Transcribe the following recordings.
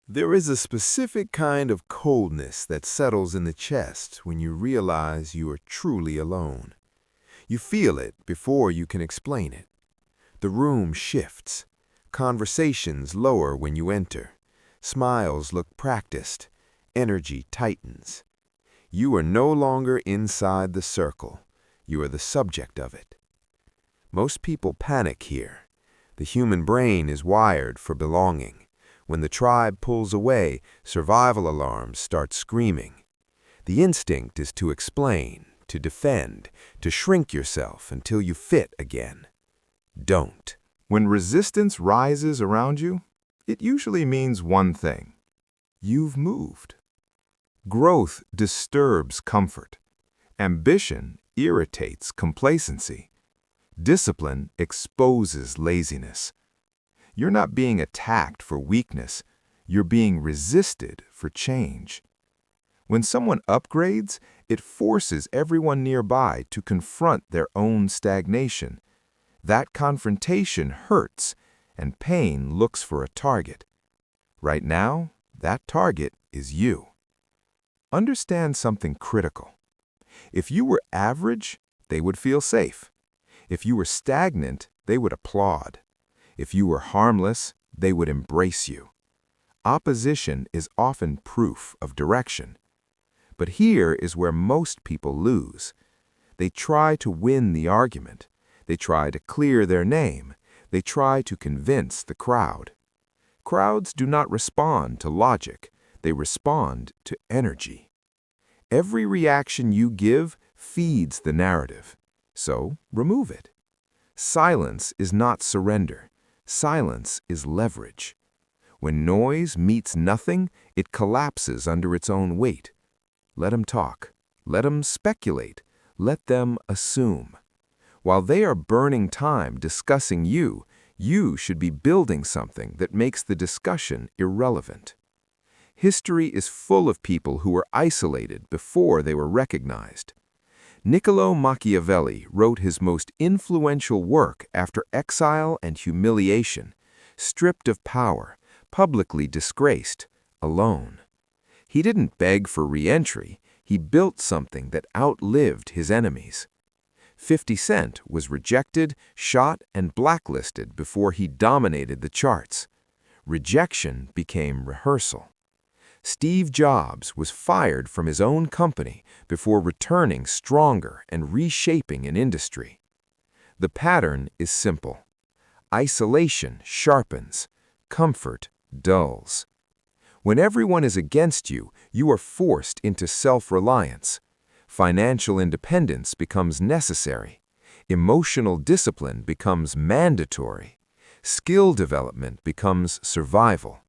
There is a specific kind of coldness that settles in the chest when you realize you are truly alone. You feel it before you can explain it. The room shifts. Conversations lower when you enter. Smiles look practiced. Energy tightens. You are no longer inside the circle. You are the subject of it. Most people panic here. The human brain is wired for belonging. When the tribe pulls away, survival alarms start screaming. The instinct is to explain, to defend, to shrink yourself until you fit again. Don't. When resistance rises around you, it usually means one thing. You've moved. Growth disturbs comfort. Ambition irritates complacency. Discipline exposes laziness. You're not being attacked for weakness. You're being resisted for change. When someone upgrades, it forces everyone nearby to confront their own stagnation. That confrontation hurts, and pain looks for a target. Right now, that target is you. Understand something critical. If you were average, they would feel safe. If you were stagnant, they would applaud. If you were harmless, they would embrace you. Opposition is often proof of direction. But here is where most people lose. They try to win the argument. They try to clear their name. They try to convince the crowd. Crowds do not respond to logic. They respond to energy. Every reaction you give feeds the narrative. So remove it. Silence is not surrender. Silence is leverage. When noise meets nothing, it collapses under its own weight. Let them talk. Let them speculate. Let them assume. While they are burning time discussing you, you should be building something that makes the discussion irrelevant. History is full of people who were isolated before they were recognized. Niccolo Machiavelli wrote his most influential work after exile and humiliation, stripped of power, publicly disgraced, alone. He didn't beg for re-entry. He built something that outlived his enemies. 50 Cent was rejected, shot, and blacklisted before he dominated the charts. Rejection became rehearsal. Steve Jobs was fired from his own company before returning stronger and reshaping an industry. The pattern is simple. Isolation sharpens, comfort dulls. When everyone is against you, you are forced into self-reliance. Financial independence becomes necessary. Emotional discipline becomes mandatory. Skill development becomes survival.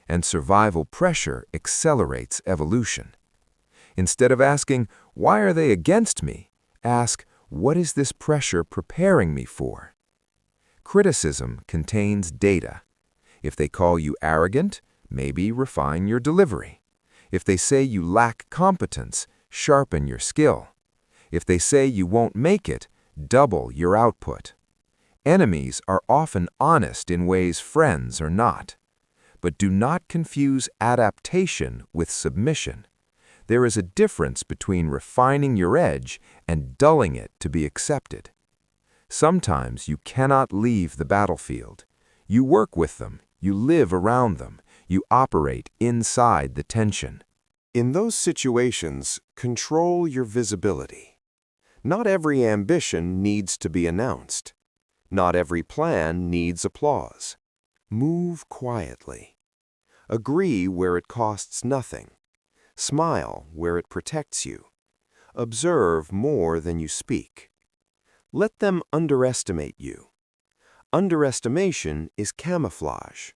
And survival pressure accelerates evolution. Instead of asking, "Why are they against me?" ask, "What is this pressure preparing me for?" Criticism contains data. If they call you arrogant, maybe refine your delivery. If they say you lack competence, sharpen your skill. If they say you won't make it, double your output. Enemies are often honest in ways friends are not. But do not confuse adaptation with submission. There is a difference between refining your edge and dulling it to be accepted. Sometimes you cannot leave the battlefield. You work with them, you live around them, you operate inside the tension. In those situations, control your visibility. Not every ambition needs to be announced. Not every plan needs applause. Move quietly. Agree where it costs nothing. Smile where it protects you. Observe more than you speak. Let them underestimate you. Underestimation is camouflage.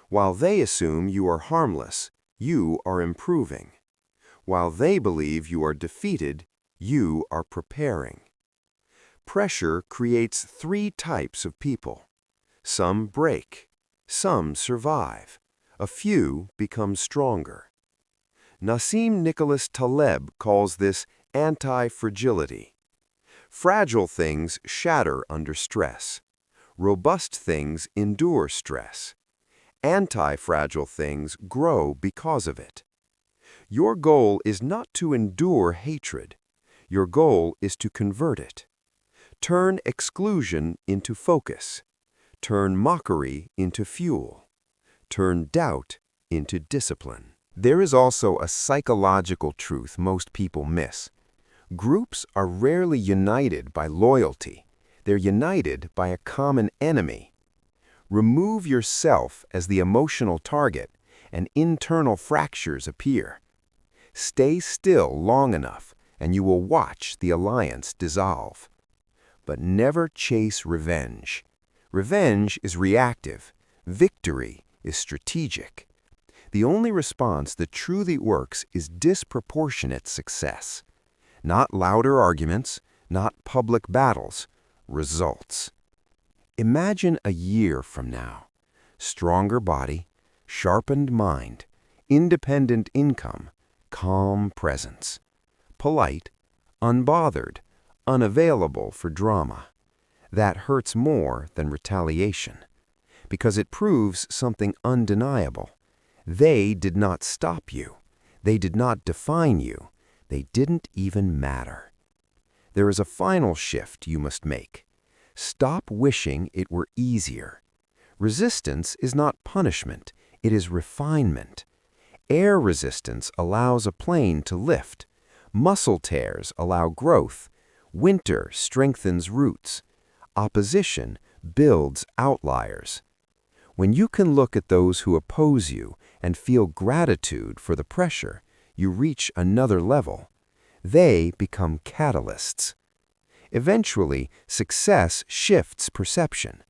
While they assume you are harmless, you are improving. While they believe you are defeated, you are preparing. Pressure creates 3 types of people. Some break. Some survive. A few become stronger. Nassim Nicholas Taleb calls this anti-fragility. Fragile things shatter under stress. Robust things endure stress. Anti-fragile things grow because of it. Your goal is not to endure hatred. Your goal is to convert it. Turn exclusion into focus. Turn mockery into fuel. Turn doubt into discipline. There is also a psychological truth most people miss. Groups are rarely united by loyalty. They're united by a common enemy. Remove yourself as the emotional target, and internal fractures appear. Stay still long enough, and you will watch the alliance dissolve. But never chase revenge. Revenge is reactive. Victory is strategic. The only response that truly works is disproportionate success. Not louder arguments, not public battles, results. Imagine a year from now. Stronger body, sharpened mind, independent income, calm presence. Polite, unbothered, unavailable for drama. That hurts more than retaliation, because it proves something undeniable. They did not stop you. They did not define you. They didn't even matter. There is a final shift you must make. Stop wishing it were easier. Resistance is not punishment, it is refinement. Air resistance allows a plane to lift. Muscle tears allow growth. Winter strengthens roots. Opposition builds outliers. When you can look at those who oppose you and feel gratitude for the pressure, you reach another level. They become catalysts. Eventually, success shifts perception.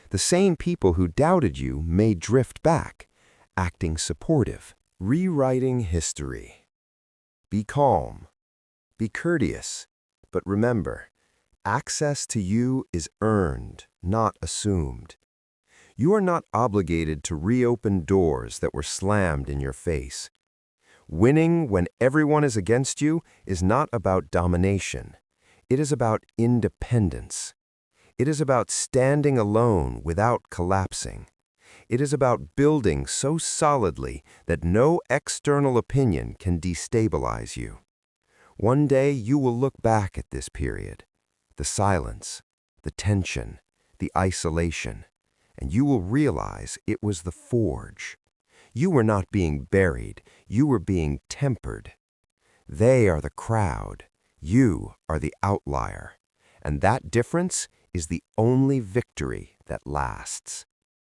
The same people who doubted you may drift back, acting supportive. Rewriting history. Be calm. Be courteous. But remember, access to you is earned, not assumed. You are not obligated to reopen doors that were slammed in your face. Winning when everyone is against you is not about domination. It is about independence. It is about standing alone without collapsing. It is about building so solidly that no external opinion can destabilize you. One day you will look back at this period, the silence, the tension, the isolation, and you will realize it was the forge. You were not being buried, you were being tempered. They are the crowd, you are the outlier, and that difference is the only victory that lasts.